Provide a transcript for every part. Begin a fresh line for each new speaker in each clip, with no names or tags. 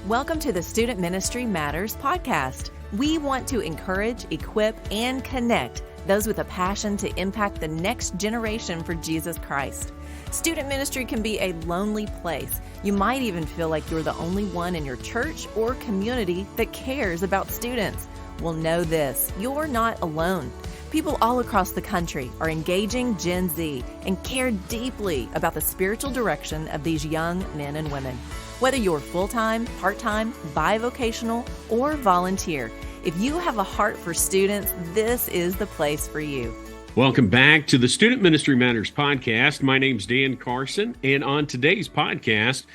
Welcome to the Student Ministry Matters podcast. We want to encourage, equip, and connect those with a passion to impact the next generation for Jesus Christ. Student ministry can be a lonely place. You might even feel like you're the only one in your church or community that cares about students. Well, know this, you're not alone. People all across the country are engaging Gen Z and care deeply about the spiritual direction of these young men and women. Whether you're full-time, part-time, bivocational, or volunteer, if you have a heart for students, this is the place for you.
Welcome back to the Student Ministry Matters podcast. My name's Dan Carson, and on today's podcast,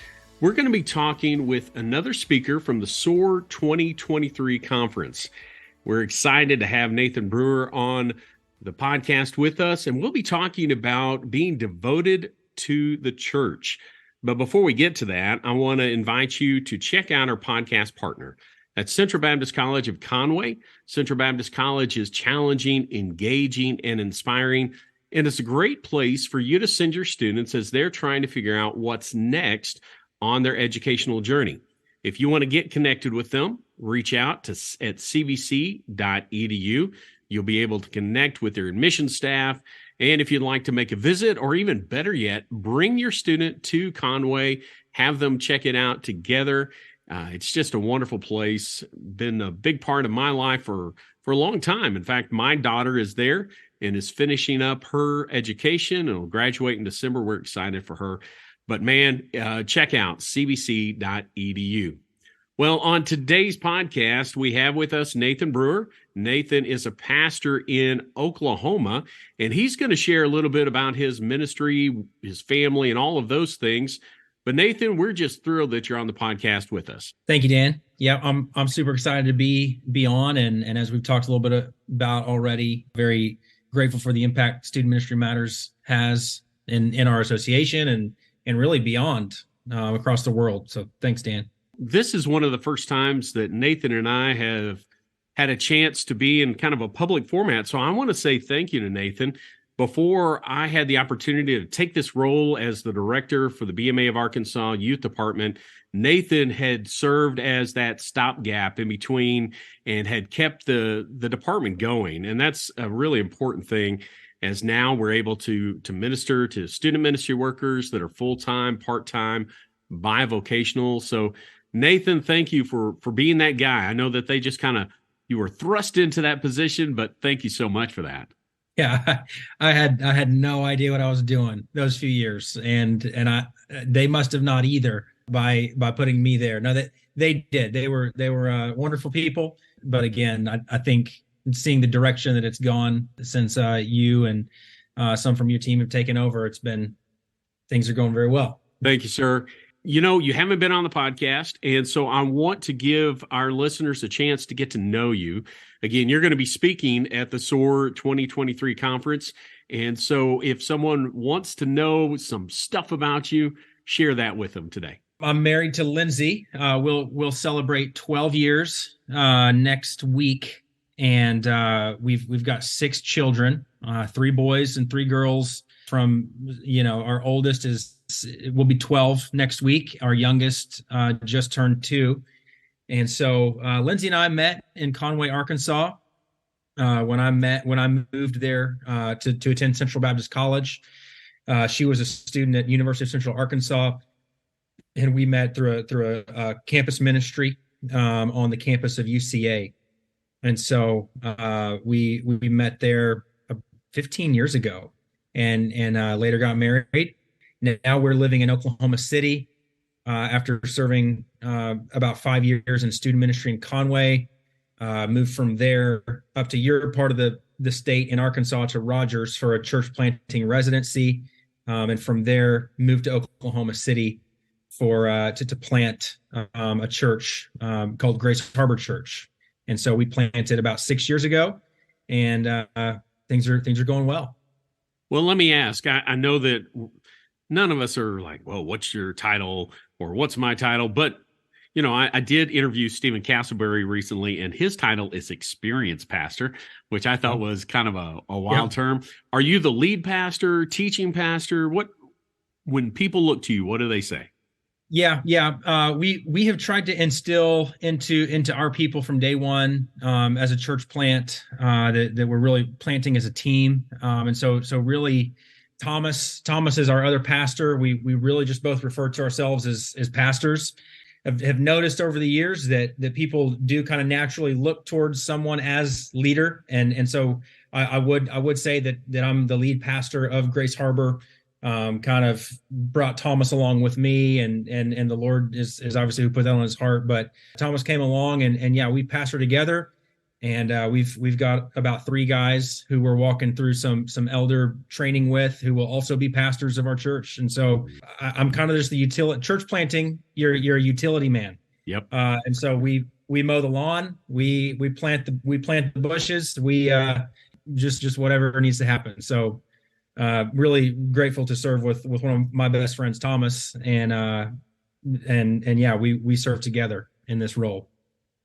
we're going to be talking with another speaker from the SOAR 2023 conference. We're excited to have Nathan Brewer on the podcast with us, and we'll be talking about being devoted to the church. But before we get to that, I want to invite you to check out our podcast partner. That's Central Baptist College of Conway. Central Baptist College is challenging, engaging, and inspiring, and it's a great place for you to send your students as they're trying to figure out what's next on their educational journey. If you want to get connected with them, reach out at cbc.edu. You'll be able to connect with their admissions staff. And if you'd like to make a visit, or even better yet, bring your student to Conway, have them check it out together. It's just a wonderful place. Been a big part of my life for a long time. In fact, my daughter is there and is finishing up her education and will graduate in December. We're excited for her. But man, check out cbc.edu. Well, on today's podcast, we have with us Nathan Brewer. Nathan is a pastor in Oklahoma, and he's going to share a little bit about his ministry, his family, and all of those things. But Nathan, we're just thrilled that you're on the podcast with us.
Thank you, Dan. Yeah, I'm super excited to be on, and as we've talked a little bit about already, very grateful for the impact Student Ministry Matters has in our association and really beyond across the world. So thanks, Dan.
This is one of the first times that Nathan and I have had a chance to be in kind of a public format. So I want to say thank you to Nathan. Before I had the opportunity to take this role as the director for the BMA of Arkansas Youth Department, Nathan had served as that stopgap in between and had kept the department going. And that's a really important thing, as now we're able to minister to student ministry workers that are full-time, part-time, bivocational. So Nathan, thank you for being that guy. I know that they just you were thrust into that position, but thank you so much for that.
Yeah, I had no idea what I was doing those few years, and they must have not either by putting me there. No, they did. They were wonderful people, but again, I think seeing the direction that it's gone since you and some from your team have taken over, things are going very well.
Thank you, sir. You know, you haven't been on the podcast, and so I want to give our listeners a chance to get to know you. Again, you're going to be speaking at the SOAR 2023 conference, and so if someone wants to know some stuff about you, share that with them today.
I'm married to Lindsay. We'll celebrate 12 years next week, and we've got 6 children, 3 boys and 3 girls. From our oldest will be 12 next week. Our youngest just turned 2. And so Lindsay and I met in Conway, Arkansas when I moved there to attend Central Baptist College. She was a student at University of Central Arkansas, and we met through a campus ministry on the campus of UCA. And so we met there 15 years ago. And later got married. Now we're living in Oklahoma City after serving about 5 years in student ministry in Conway. Moved from there up to your part of the state in Arkansas to Rogers for a church planting residency. And from there moved to Oklahoma City to plant a church called Grace Harbor Church. And so we planted about 6 years ago, and things are going well.
Well, let me ask, I know that none of us are like, well, what's your title or what's my title? But, I did interview Stephen Castleberry recently, and his title is experienced pastor, which I thought was kind of a wild term. Are you the lead pastor, teaching pastor? When people look to you, what do they say?
Yeah. We have tried to instill into our people from day one, as a church plant, that we're really planting as a team. And so really, Thomas is our other pastor. We really just both refer to ourselves as pastors. Have noticed over the years that people do kind of naturally look towards someone as leader, and so I would say that I'm the lead pastor of Grace Harbor. Kind of brought Thomas along with me, and the Lord is obviously who put that on his heart. But Thomas came along, and yeah, we pastor together, and we've got about 3 guys who we're walking through some elder training with, who will also be pastors of our church. And so I'm kind of just the utility church planting. You're a utility man.
Yep.
And so we mow the lawn, we plant the bushes, we just whatever needs to happen. So really grateful to serve with one of my best friends, Thomas, and yeah, we serve together in this role.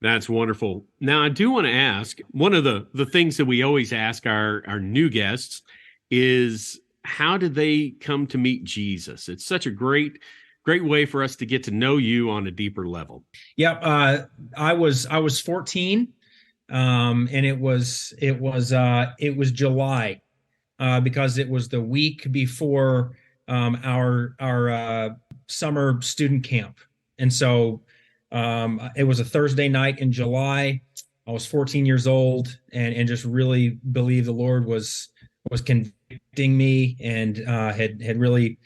That's wonderful. Now, I do want to ask, one of the things that we always ask our new guests is, how did they come to meet Jesus? It's such a great way for us to get to know you on a deeper level.
Yep. I was 14, and it was July, because it was the week before our summer student camp. And so it was a Thursday night in July. I was 14 years old, and just really believed the Lord was convicting me, and had really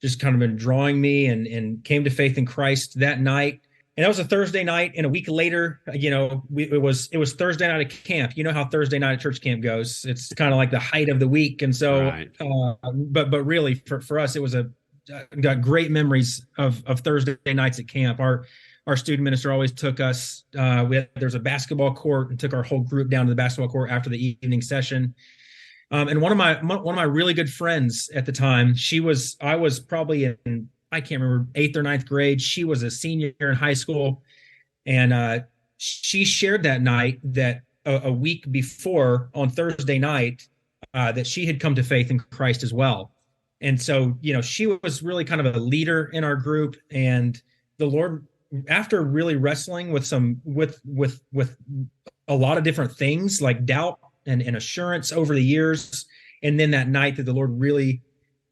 just kind of been drawing me, and came to faith in Christ that night. And that was a Thursday night, and a week later, it was Thursday night at camp. You know how Thursday night at church camp goes. It's kind of like the height of the week. And so, right. But really for us, it was got great memories of Thursday nights at camp. Our student minister always took us, there's a basketball court, and took our whole group down to the basketball court after the evening session. And one of my really good friends at the time, I was probably in, I can't remember, 8th or 9th grade. She was a senior in high school. And she shared that night that a week before, on Thursday night, that she had come to faith in Christ as well. And so, she was really kind of a leader in our group. And the Lord, after really wrestling with a lot of different things like doubt and assurance over the years, and then that night that the Lord really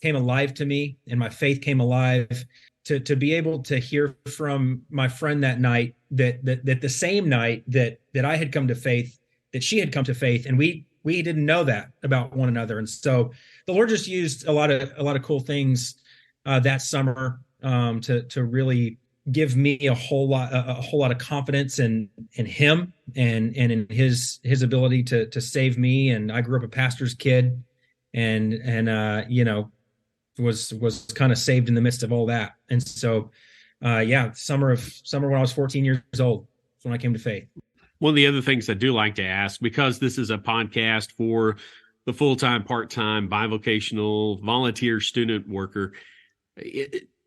came alive to me, and my faith came alive, to be able to hear from my friend that night that the same night that I had come to faith, that she had come to faith, and we didn't know that about one another. And so the Lord just used a lot of cool things that summer to really give me a whole lot of confidence in Him, and in His ability to save me. And I grew up a pastor's kid, and was kind of saved in the midst of all that. And so, summer when I was 14 years old, that's when I came to faith.
One of the other things I do like to ask, because this is a podcast for the full-time, part-time, bivocational, volunteer student worker,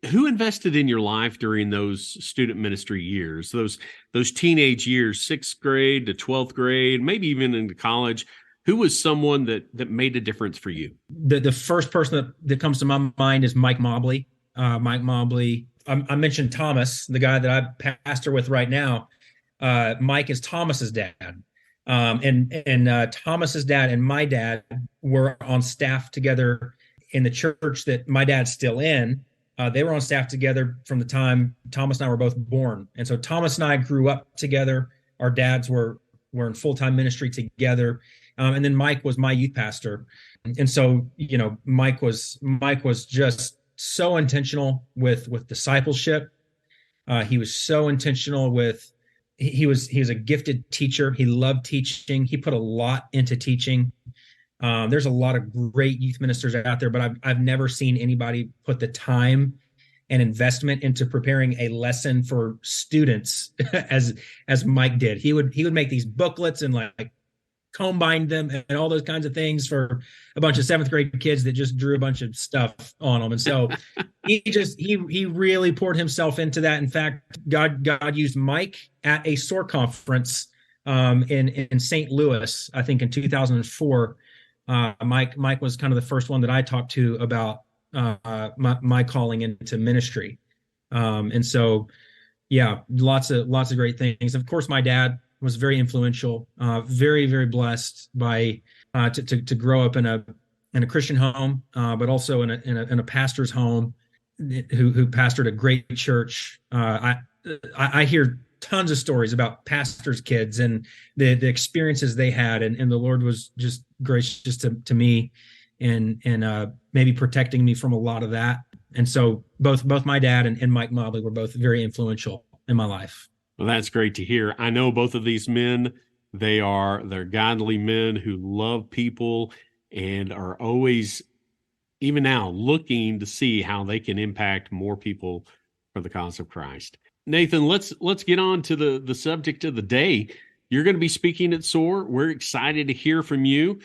who invested in your life during those student ministry years, those teenage years, 6th grade to 12th grade, maybe even into college? Who was someone that made a difference for you?
The first person that comes to my mind is Mike Mobley. Mike Mobley. I mentioned Thomas, the guy that I pastor with right now. Mike is Thomas's dad. And Thomas's dad and my dad were on staff together in the church that my dad's still in. They were on staff together from the time Thomas and I were both born. And so Thomas and I grew up together. Our dads were in full-time ministry together. And then Mike was my youth pastor. And so, Mike was just so intentional with discipleship. He was so intentional he was a gifted teacher. He loved teaching. He put a lot into teaching. There's a lot of great youth ministers out there, but I've never seen anybody put the time and investment into preparing a lesson for students as Mike did. He would make these booklets and combined them and all those kinds of things for a bunch of 7th grade kids that just drew a bunch of stuff on them. And so he really poured himself into that. In fact, God used Mike at a SOAR conference in St. Louis, I think in 2004. Mike was kind of the first one that I talked to about my calling into ministry. And so, yeah, lots of great things. Of course, my dad was very influential, very, very blessed by to grow up in a Christian home, but also in a pastor's home who pastored a great church. I hear tons of stories about pastors' kids and the experiences they had, and the Lord was just gracious to me and maybe protecting me from a lot of that. And so both my dad and Mike Mobley were both very influential in my life.
Well, that's great to hear. I know both of these men, they're godly men who love people and are always, even now, looking to see how they can impact more people for the cause of Christ. Nathan, let's get on to the subject of the day. You're going to be speaking at SOAR. We're excited to hear from you,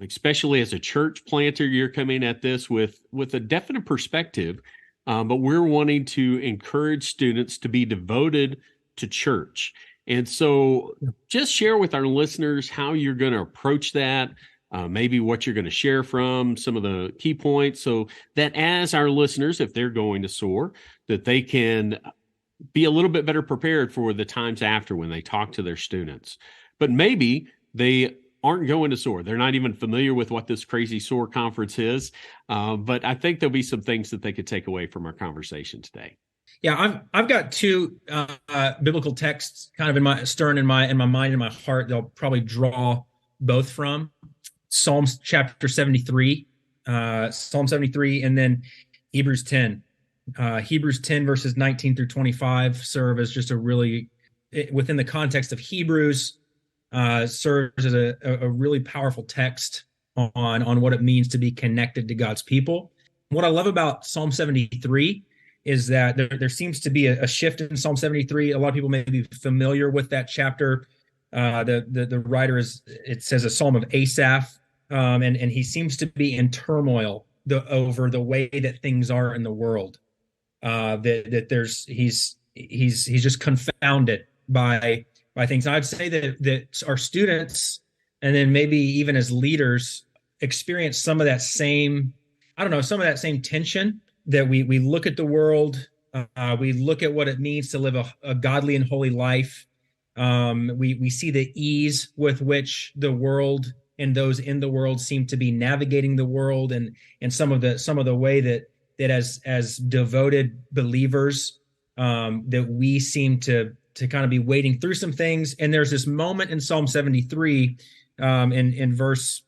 especially as a church planter. You're coming at this with a definite perspective, but we're wanting to encourage students to be devoted to church. And so just share with our listeners how you're going to approach that, maybe what you're going to share from, some of the key points, so that as our listeners, if they're going to SOAR, that they can be a little bit better prepared for the times after when they talk to their students. But maybe they aren't going to SOAR. They're not even familiar with what this crazy SOAR conference is. But I think there'll be some things that they could take away from our conversation today.
Yeah, I've got two biblical texts kind of in my mind and my heart. They'll probably draw both from Psalms chapter 73, Psalm 73, and then Hebrews 10. Hebrews 10 verses 19 through 25 serve as just within the context of Hebrews, serves as a really powerful text on what it means to be connected to God's people. What I love about Psalm 73 is that there seems to be a shift in Psalm 73. A lot of people may be familiar with that chapter. The writer it says a psalm of Asaph, and he seems to be in turmoil over the way that things are in the world. He's just confounded by things. And I'd say that our students, and then maybe even as leaders, experience some of that same tension, that we look at the world, we look at what it means to live a godly and holy life. We see the ease with which the world and those in the world seem to be navigating the world, and some of the way that as devoted believers, that we seem to kind of be wading through some things. And there's this moment in Psalm 73, in verse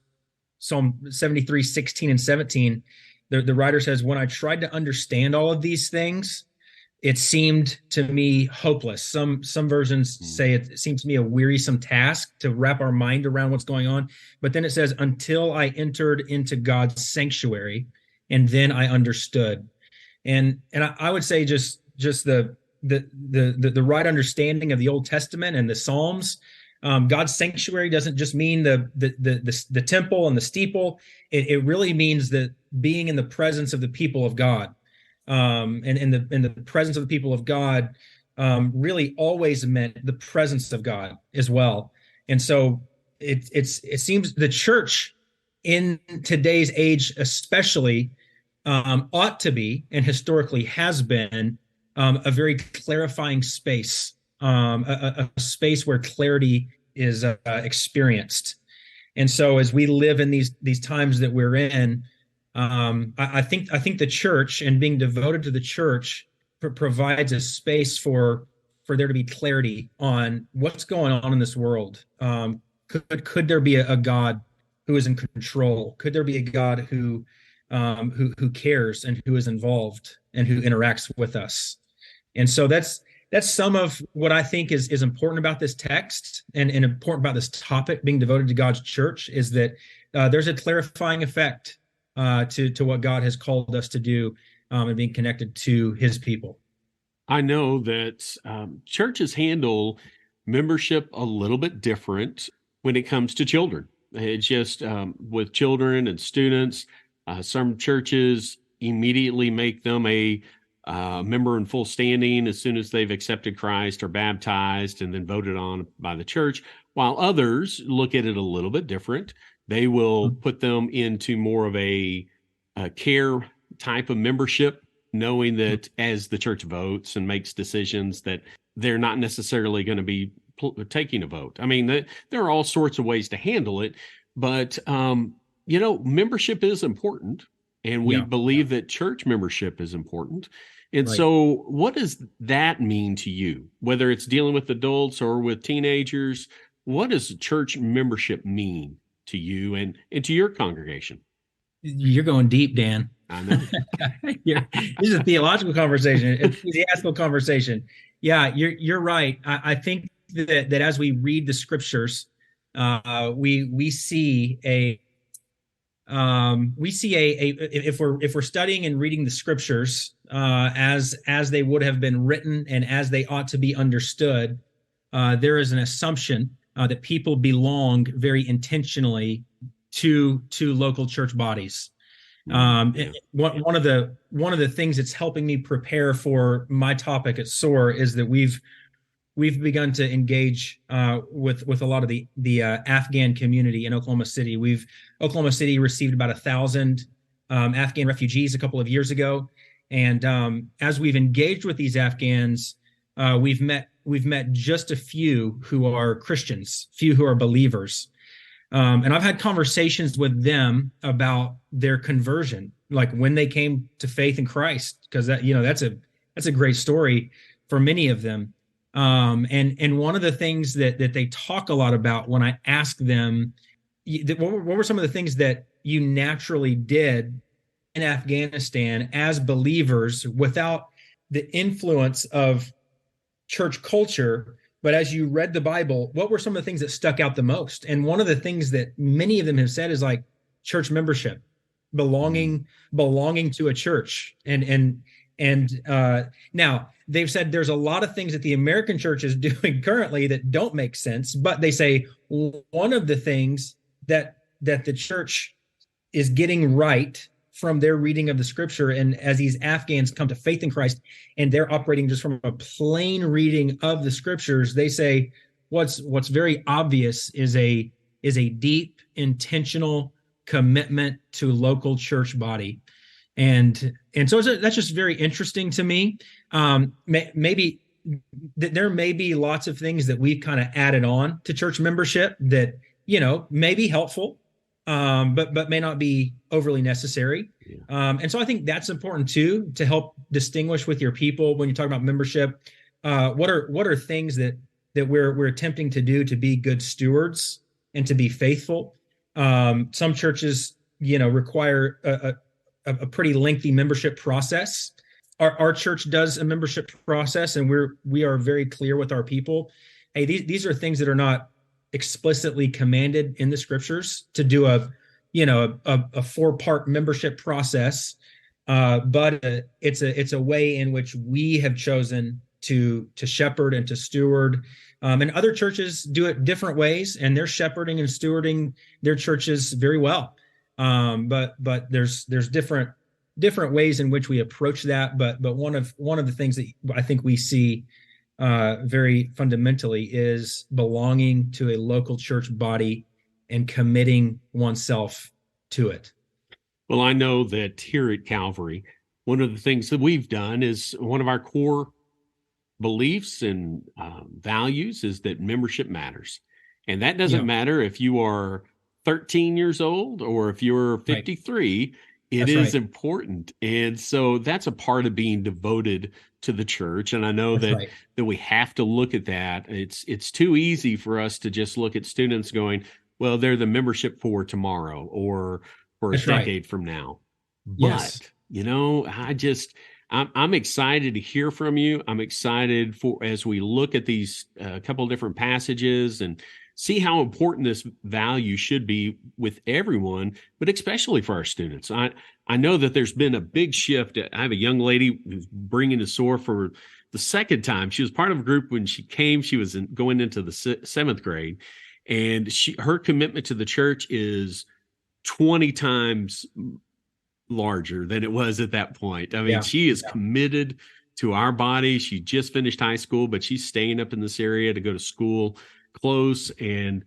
Psalm 73, 16 and 17, the writer says, "When I tried to understand all of these things, it seemed to me hopeless." Some versions say it seems to me a wearisome task to wrap our mind around what's going on. But then it says, "Until I entered into God's sanctuary, and then I understood." And I would say just the right understanding of the Old Testament and the Psalms. God's sanctuary doesn't just mean the temple and the steeple. It really means that being in the presence of the people of God, and in the presence of the people of God, really always meant the presence of God as well. And so it seems the church in today's age, especially, ought to be, and historically has been, a very clarifying space, a space where clarity is experienced. And so as we live in these times that we're in, I think the church, and being devoted to the church, provides a space for there to be clarity on what's going on in this world. Could there be a God who is in control? Could there be a God who cares and who is involved and who interacts with us? And so that's some of what I think is important about this text, and important about this topic, being devoted to God's church, is that there's a clarifying effect to what God has called us to do, and being connected to his people.
I know that churches handle membership a little bit different when it comes to children. It's just with children and students, some churches immediately make them a member in full standing as soon as they've accepted Christ or baptized and then voted on by the church, while others look at it a little bit different. They will put them into more of a care type of membership, knowing that as the church votes and makes decisions that they're not necessarily going to be taking a vote. I mean, there are all sorts of ways to handle it, but membership is important, and we believe that church membership is important. And so what does that mean to you, whether it's dealing with adults or with teenagers? What does church membership mean to you and to your congregation?
You're going deep, Dan.
I know.
This is a theological conversation, an ecclesiastical conversation. Yeah, you're right. I think that as we read the scriptures, we see if we're studying and reading the scriptures as they would have been written and as they ought to be understood, there is an assumption that people belong very intentionally to local church bodies. One of the things that's helping me prepare for my topic at SOAR is that we've begun to engage with a lot of the Afghan community in Oklahoma City. Oklahoma City received about 1,000 Afghan refugees a couple of years ago, and as we've engaged with these Afghans, we've met just a few who are Christians, few who are believers. And I've had conversations with them about their conversion, like when they came to faith in Christ, because that's a great story for many of them. And one of the things that they talk a lot about when I ask them, what were some of the things that you naturally did in Afghanistan as believers without the influence of church culture? But as you read the Bible, what were some of the things that stuck out the most? And one of the things that many of them have said is like church membership, belonging to a church. And now they've said there's a lot of things that the American church is doing currently that don't make sense. But they say one of the things that the church is getting right from their reading of the scripture, and as these Afghans come to faith in Christ and they're operating just from a plain reading of the scriptures, they say what's very obvious is a deep, intentional commitment to local church body. And so that's just very interesting to me. Maybe there may be lots of things that we've kind of added on to church membership that, may be helpful, but may not be overly necessary. And so I think that's important too, to help distinguish with your people when you talk about membership. What are things that we're attempting to do to be good stewards and to be faithful? Some churches, require a pretty lengthy membership process. Our church does a membership process, and we are very clear with our people. Hey, these are things that are not explicitly commanded in the scriptures to do a 4-part membership process, but it's a way in which we have chosen to shepherd and to steward. And other churches do it different ways, and they're shepherding and stewarding their churches very well. But there's different ways in which we approach that. But one of the things that I think we see very fundamentally is belonging to a local church body and committing oneself to it.
Well, I know that here at Calvary, one of the things that we've done is one of our core beliefs and values is that membership matters. And that doesn't matter if you are 13 years old or if you're 53, right. It is important. And so that's a part of being devoted to the church. And I know that we have to look at that. It's too easy for us to just look at students going, well, they're the membership for tomorrow or for a decade from now. But, I'm excited to hear from you. I'm excited as we look at these couple of different passages and see how important this value should be with everyone, but especially for our students. I know that there's been a big shift. I have a young lady who's bringing to SOAR for the second time. She was part of a group when she came. She was going into the 7th grade, and her commitment to the church is 20 times larger than it was at that point. I mean, she is committed to our body. She just finished high school, but she's staying up in this area to go to school close. And,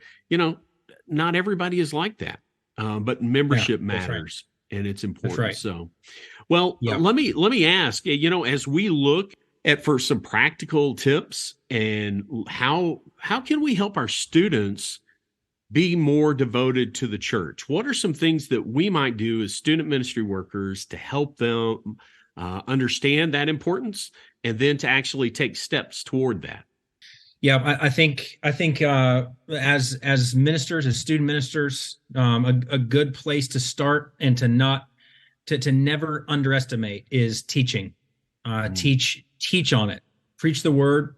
not everybody is like that. But membership matters and it's important. So, Well,
Yeah.
let me ask, as we look at for some practical tips and how can we help our students be more devoted to the church? What are some things that we might do as student ministry workers to help them understand that importance and then to actually take steps toward that?
Yeah, I think as ministers, as student ministers, a good place to start and to never underestimate is teaching. Teach on it. Preach the word.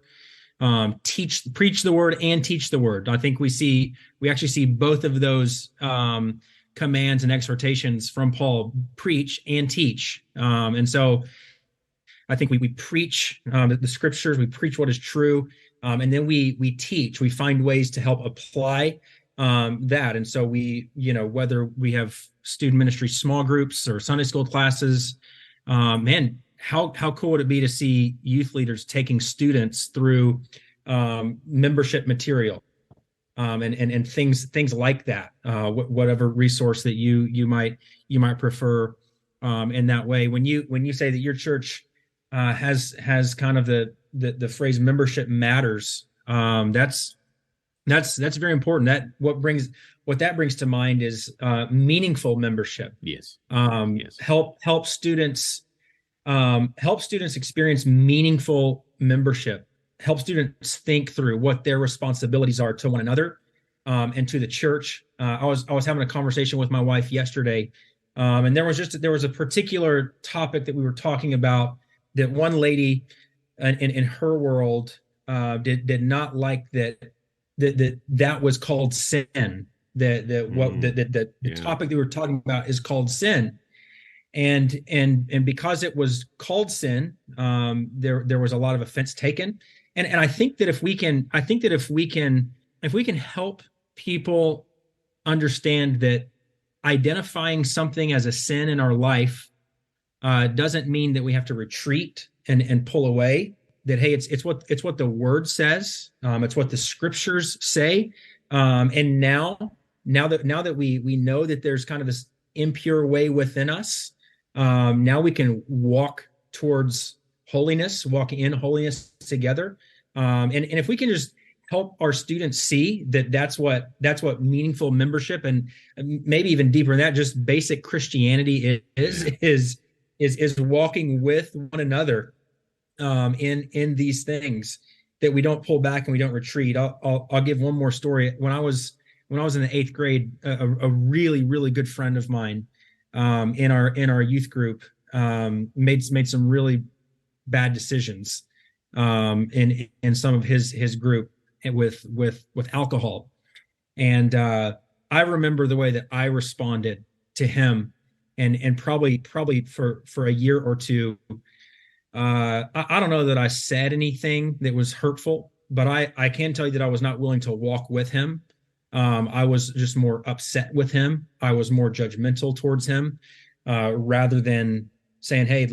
Preach the word and teach the word. I think we actually see both of those commands and exhortations from Paul: preach and teach. And so I think we preach the scriptures, we preach what is true, and then we teach. We find ways to help apply that. And so whether we have student ministry small groups or Sunday school classes, man, how cool would it be to see youth leaders taking students through membership material and things like that, whatever resource that you might prefer in that way. When you say that your church has kind of the phrase membership matters, that's very important. What that brings to mind is meaningful membership.
Yes.
Yes. Help students experience meaningful membership. Help students think through what their responsibilities are to one another and to the church. I was having a conversation with my wife yesterday, and there was a particular topic that we were talking about that one lady in her world did not like that was called sin. The topic that we were talking about is called sin. And because it was called sin, there was a lot of offense taken. And I think that if we can help people understand that identifying something as a sin in our life doesn't mean that we have to retreat and pull away. That, hey, it's what the word says. It's what the scriptures say. And now that we know that there's kind of this impure way within us, now we can walk towards holiness, walk in holiness together. And if we can just help our students see that that's what meaningful membership and maybe even deeper than that, just basic Christianity is walking with one another in these things, that we don't pull back and we don't retreat. I'll give one more story. When I was in the 8th grade, a really, really good friend of mine in our youth group made some really bad decisions in some of his group with alcohol. And I remember the way that I responded to him, and probably for a year or two. I don't know that I said anything that was hurtful, but I can tell you that I was not willing to walk with him. I was just more upset with him. I was more judgmental towards him, rather than saying, "Hey,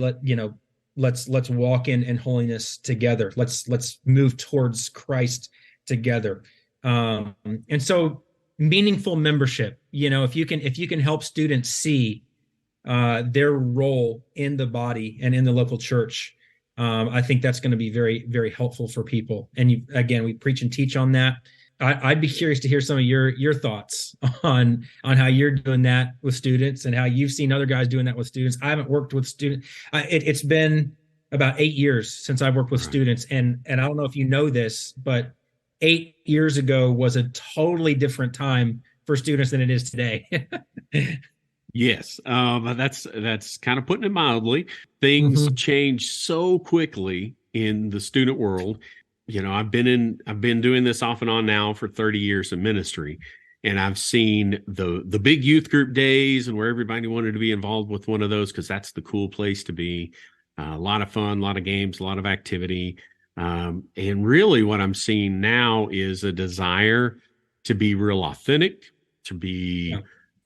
let's walk in holiness together. Let's move towards Christ together." And so, meaningful membership. If you can help students see their role in the body and in the local church, I think that's going to be very, very helpful for people. And we preach and teach on that. I'd be curious to hear some of your thoughts on how you're doing that with students and how you've seen other guys doing that with students. I haven't worked with students. It's been about 8 years since I've worked with students. And I don't know if you know this, but 8 years ago was a totally different time for students than it is today.
Yes, that's kind of putting it mildly. Things change so quickly in the student world. I've been doing this off and on now for 30 years in ministry, and I've seen the big youth group days and where everybody wanted to be involved with one of those because that's the cool place to be. A lot of fun, a lot of games, a lot of activity. And really what I'm seeing now is a desire to be real authentic, to be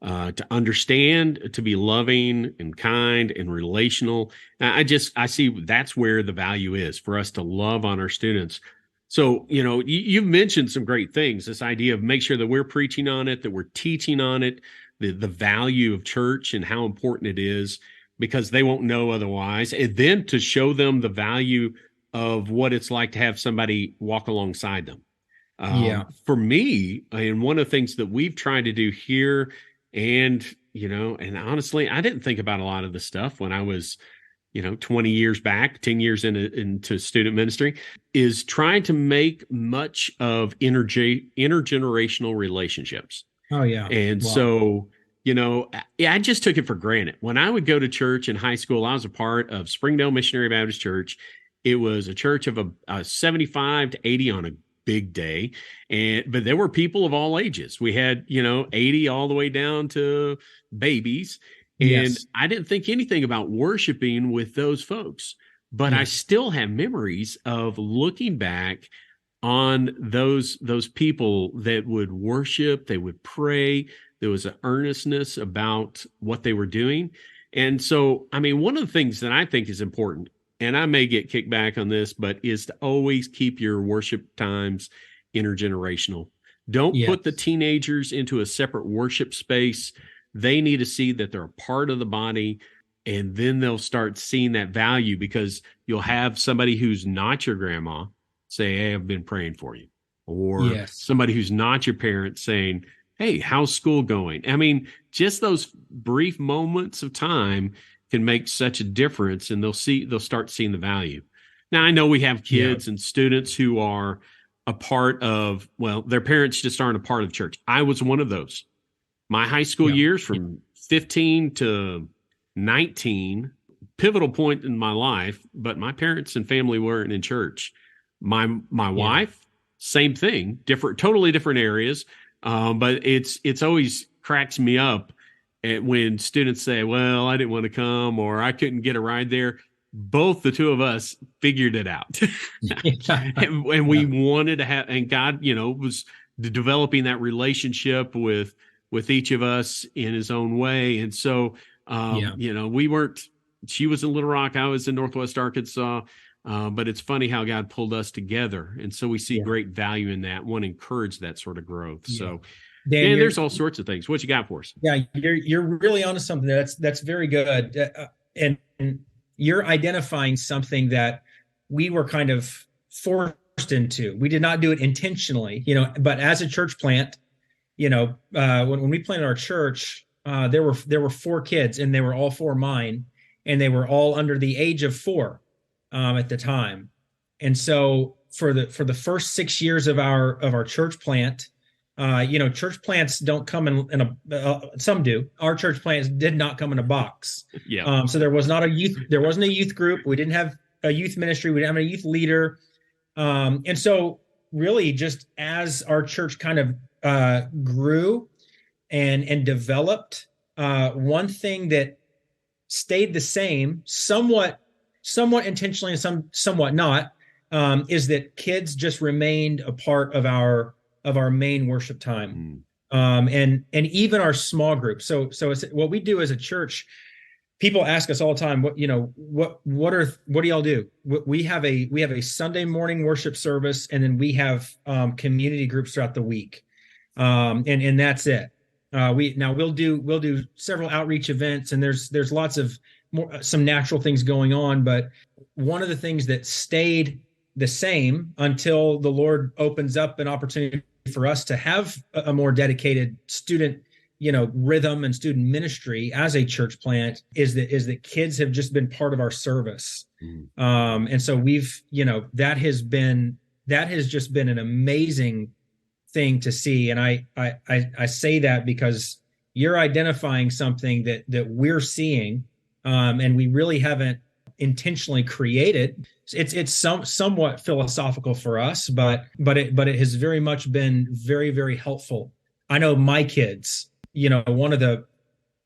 to understand, to be loving and kind and relational. I see that's where the value is for us to love on our students. So, you've mentioned some great things, this idea of make sure that we're preaching on it, that we're teaching on it, the value of church and how important it is. because they won't know otherwise, and then to show them the value of what it's like to have somebody walk alongside them. For me, and one of the things that we've tried to do here, and, and honestly, I didn't think about a lot of the stuff when I was, 20 years back, 10 years into student ministry, is trying to make much of intergenerational relationships.
Oh, yeah.
And so, I just took it for granted. When I would go to church in high school, I was a part of Springdale Missionary Baptist Church. It was a church of a 75 to 80 on a big day. But there were people of all ages. We had, 80 all the way down to babies. And
Yes.
I didn't think anything about worshiping with those folks, but I still have memories of looking back on those people that would worship, they would pray. There was an earnestness about what they were doing. And so, one of the things that I think is important, and I may get kicked back on this, but is to always keep your worship times intergenerational. Don't put the teenagers into a separate worship space. They need to see that they're a part of the body, and then they'll start seeing that value, because you'll have somebody who's not your grandma say, "Hey, I've been praying for you," or somebody who's not your parent saying, "Hey, how's school going?" Just those brief moments of time can make such a difference, and they'll start seeing the value. Now, I know we have kids and students who are a part of, their parents just aren't a part of church. I was one of those. My high school years from 15 to 19, pivotal point in my life, but my parents and family weren't in church. My wife, same thing, totally different areas. But it's always cracks me up when students say, "Well, I didn't want to come," or "I couldn't get a ride there." Both the two of us figured it out. and we wanted to have, and God, was developing that relationship with each of us in his own way. And so, we weren't, she was in Little Rock, I was in Northwest Arkansas. But it's funny how God pulled us together. And so we see great value in that. Want to encourage that sort of growth. So, Dan, there's all sorts of things. What you got for us?
Yeah, you're really onto something that's very good. And you're identifying something that we were kind of forced into. We did not do it intentionally, but as a church plant, when we planted our church, there were 4 kids, and they were all 4 mine, and they were all under the age of 4 at the time. And so for the first 6 years of our church plant, church plants don't come in a some do. Our church plants did not come in a box. So there wasn't a youth group. We didn't have a youth ministry. We didn't have a youth leader. And so really, just as our church kind of grew and developed, one thing that stayed the same, somewhat intentionally and somewhat not, is that kids just remained a part of our main worship time, and even our small group. So it's what we do as a church. People ask us all the time, what do y'all do? We have a Sunday morning worship service, and then we have community groups throughout the week. And that's it. We'll do several outreach events, and there's lots of some natural things going on. But one of the things that stayed the same until the Lord opens up an opportunity for us to have a more dedicated student, rhythm and student ministry as a church plant is that kids have just been part of our service. And so we've, that has just been an amazing thing to see. And I say that because you're identifying something that we're seeing, and we really haven't intentionally created. It's somewhat philosophical for us, but it has very much been very, very helpful. I know my kids, one of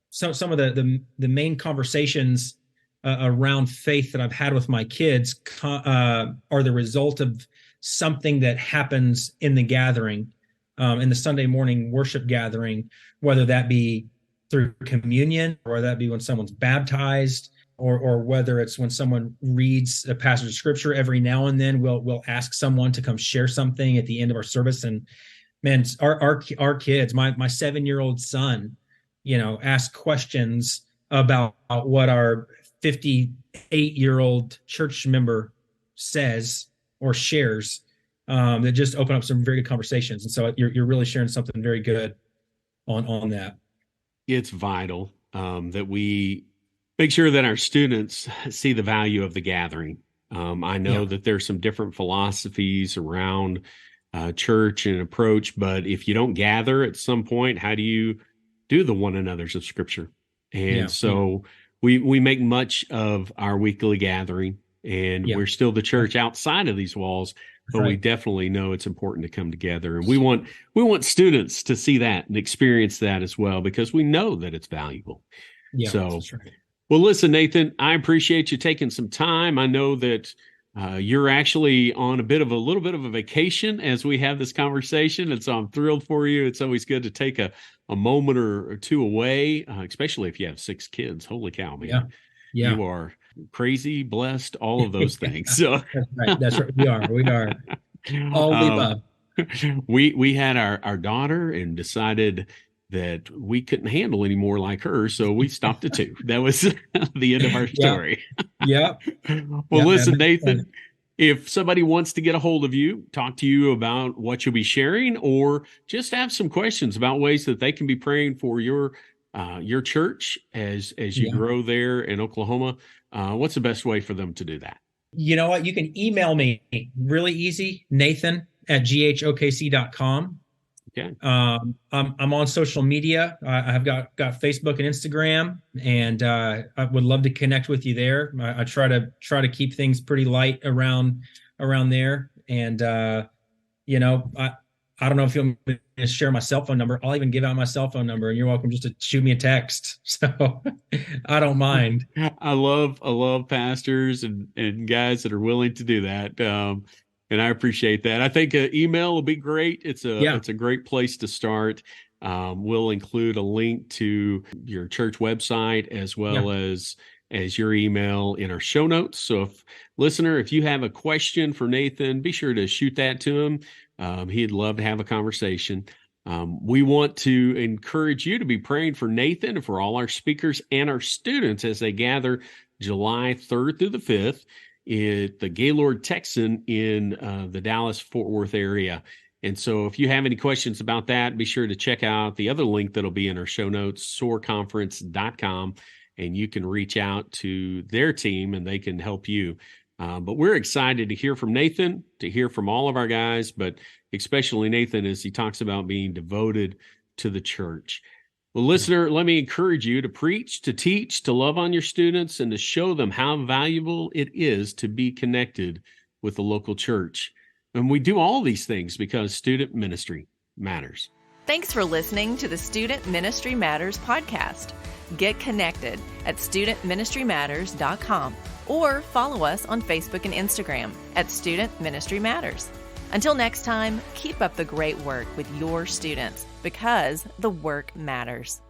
some of the main conversations around faith that I've had with my kids are the result of something that happens in the gathering, in the Sunday morning worship gathering, whether that be through communion, or that be when someone's baptized, or whether it's when someone reads a passage of scripture. Every now and then we'll ask someone to come share something at the end of our service. And man, our kids, my 7-year-old son, ask questions about what our 58-year-old church member says or shares, that just open up some very good conversations. And so you're really sharing something very good on that.
It's vital that we make sure that our students see the value of the gathering. I know that there's some different philosophies around church and approach, but if you don't gather at some point, how do you do the one another's of Scripture? And so we make much of our weekly gathering, and we're still the church outside of these walls, but we definitely know it's important to come together. And we want students to see that and experience that as well, because we know that it's valuable.
Yeah,
so,
that's right.
Well, listen, Nathan, I appreciate you taking some time. I know that you're actually on a little bit of a vacation as we have this conversation, and so I'm thrilled for you. It's always good to take a moment or two away, especially if you have 6 kids. Holy cow, man.
Yeah.
You are crazy, blessed, all of those things. So
That's right. We are. All the above.
We had our daughter and decided that we couldn't handle any more like her, so we stopped at 2. That was the end of our story. Well, listen, Nathan, if somebody wants to get a hold of you, talk to you about what you'll be sharing, or just have some questions about ways that they can be praying for your church as you grow there in Oklahoma, what's the best way for them to do that?
You know what? You can email me. Really easy. Nathan@ghokc.com.
Okay.
I'm on social media. I have got Facebook and Instagram, and I would love to connect with you there. I try to keep things pretty light around there. And I don't know if you'll share my cell phone number. I'll even give out my cell phone number, and you're welcome just to shoot me a text. So I don't mind.
I love pastors and guys that are willing to do that. And I appreciate that. I think an email will be great. It's a great place to start. We'll include a link to your church website as well as your email in our show notes. So if you have a question for Nathan, be sure to shoot that to him. He'd love to have a conversation. We want to encourage you to be praying for Nathan and for all our speakers and our students as they gather July 3rd through the 5th at the Gaylord Texan in the Dallas-Fort Worth area. And so if you have any questions about that, be sure to check out the other link that'll be in our show notes, soarconference.com, and you can reach out to their team and they can help you. But we're excited to hear from Nathan, to hear from all of our guys, but especially Nathan as he talks about being devoted to the church. Well, listener, let me encourage you to preach, to teach, to love on your students, and to show them how valuable it is to be connected with the local church. And we do all these things because student ministry matters.
Thanks for listening to the Student Ministry Matters podcast. Get connected at studentministrymatters.com or follow us on Facebook and Instagram at Student Ministry Matters. Until next time, keep up the great work with your students because the work matters.